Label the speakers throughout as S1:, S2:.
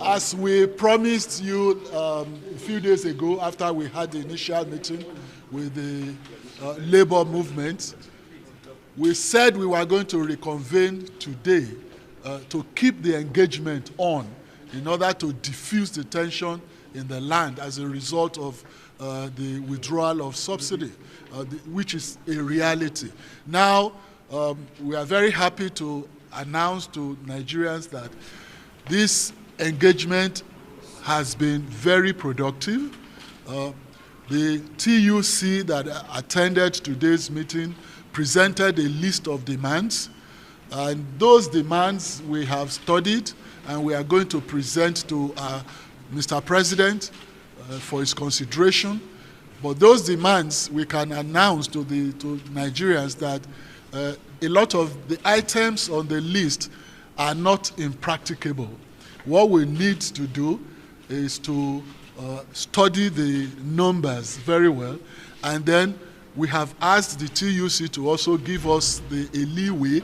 S1: As we promised you a few days ago after we had the initial meeting with the labor movement, we said we were going to reconvene today to keep the engagement on in order to diffuse the tension in the land as a result of the withdrawal of subsidy, which is a reality. Now, we are very happy to announce to Nigerians that this engagement has been very productive. The TUC that attended today's meeting presented a list of demands, and those demands we have studied and we are going to present to Mr. President for his consideration. But those demands, we can announce to Nigerians that a lot of the items on the list are not impracticable. What we need to do is to study the numbers very well, and then we have asked the TUC to also give us a leeway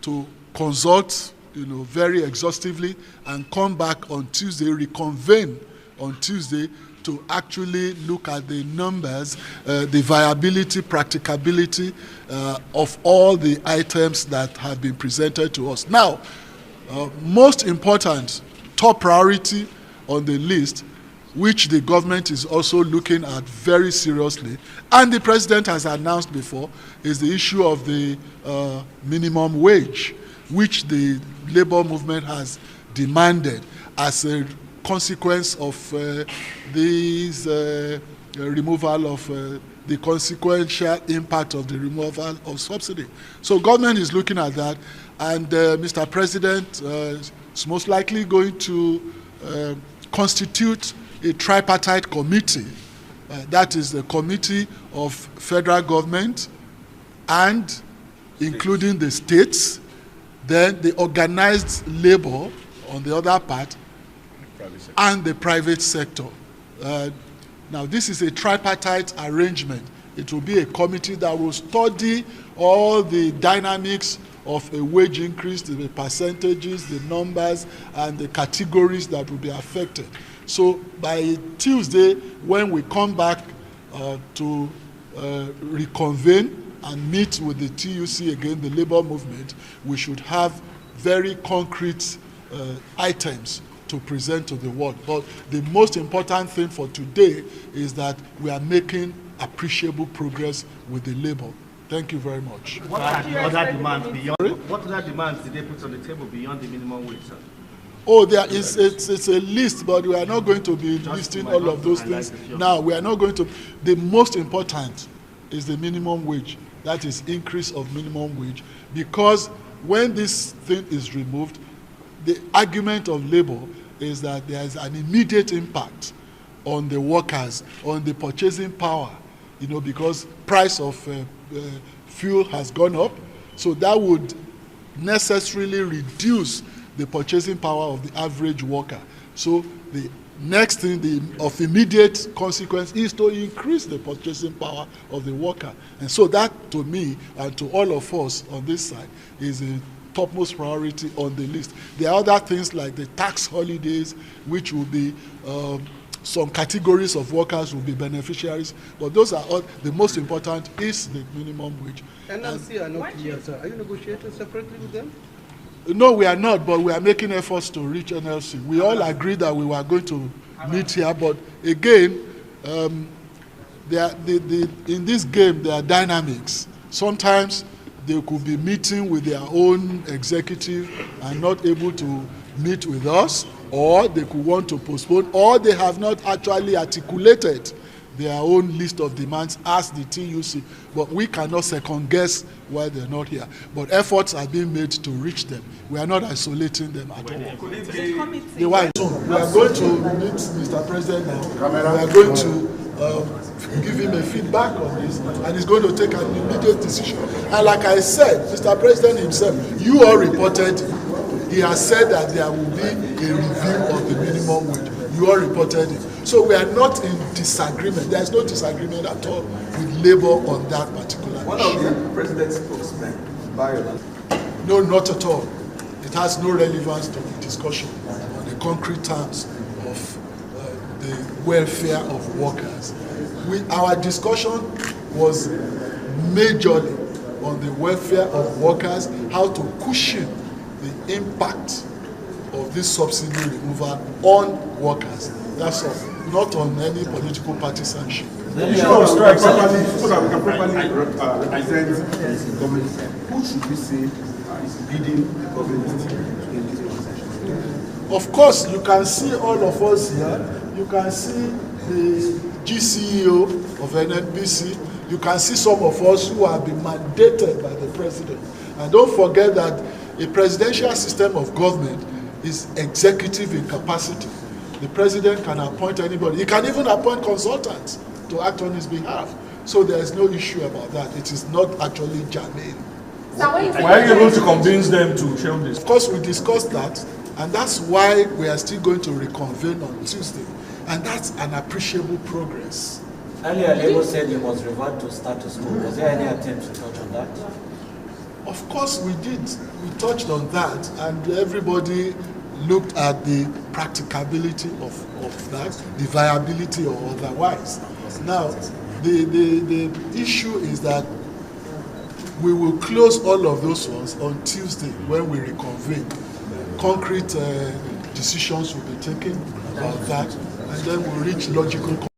S1: to consult, very exhaustively, and come back on Tuesday, reconvene on Tuesday to actually look at the numbers, the viability, practicability of all the items that have been presented to us. Now, most important, top priority on the list, which the government is also looking at very seriously, and the president has announced before, is the issue of the minimum wage, which the labor movement has demanded as a consequence of this removal of the consequential impact of the removal of subsidy. So government is looking at that, and Mr. President is most likely going to constitute a tripartite committee. That is the committee of federal government and including the states, then the organized labor on the other part, and the private sector. Now, this is a tripartite arrangement. It will be a committee that will study all the dynamics of a wage increase, the percentages, the numbers, and the categories that will be affected. So by Tuesday, when we come back to reconvene and meet with the TUC again, the labor movement, we should have very concrete items to present to the world. But the most important thing for today is that we are making appreciable progress with the labor. Thank you very much.
S2: What other demands beyond? What other demands did they put on the table beyond the minimum wage, sir?
S1: Oh, it's a list, but we are not going to be listing all of those things. Now, we are not going to. The most important is the minimum wage. That is increase of minimum wage. Because when this thing is removed, the argument of labor is that there is an immediate impact on the workers, on the purchasing power, because price of fuel has gone up. So that would necessarily reduce the purchasing power of the average worker. So the next thing of immediate consequence is to increase the purchasing power of the worker. And so that, to me and to all of us on this side, is a topmost priority on the list. There are other things like the tax holidays, which will be some categories of workers will be beneficiaries, but those are all. The most important is the minimum wage.
S3: NLC are not clear, sir. Are you negotiating separately with them?
S1: No, we are not, but we are making efforts to reach NLC. We all agreed that we were going to meet here, but again, in this game, there are dynamics. Sometimes they could be meeting with their own executive and not able to meet with us, or they could want to postpone, or they have not actually articulated their own list of demands as the TUC, but we cannot second guess why they're not here. But efforts are being made to reach them. We are not isolating them at all. We are going to meet Mr. President now. We are going to give him a feedback on this, and he's going to take an immediate decision. And like I said, Mr. President himself, you all reported, he has said that there will be a review of the minimum wage. You all reported it. So we are not in disagreement. There is no disagreement at all with labor on that particular issue.
S4: One of the president's spokesmen, Bayo.
S1: No, not at all. It has no relevance to the discussion on the concrete terms of the welfare of workers. Our discussion was majorly on the welfare of workers, how to cushion the impact of this subsidy removal on workers. That's all, not on any political partisanship.
S5: The issue of strikes, so that we can properly represent the government. Who should we say is leading the government in this transaction?
S1: Of course, you can see all of us here. You can see the GCEO of NNPC. You can see some of us who have been mandated by the president. And don't forget that a presidential system of government is executive in capacity. The president can appoint anybody. He can even appoint consultants to act on his behalf. So there is no issue about that. It is not actually germane.
S6: Why are you able to convince them to show this?
S1: Of course, we discussed that, and that's why we are still going to reconvene on Tuesday. And that's an appreciable progress.
S7: Earlier, Labour said you must revert to status quo. Was there any attempt to touch on that?
S1: Of course we did. We touched on that, and everybody looked at the practicability of that, the viability or otherwise. Now, the issue is that we will close all of those ones on Tuesday when we reconvene. Concrete decisions will be taken about that, and then we'll reach logical conclusions.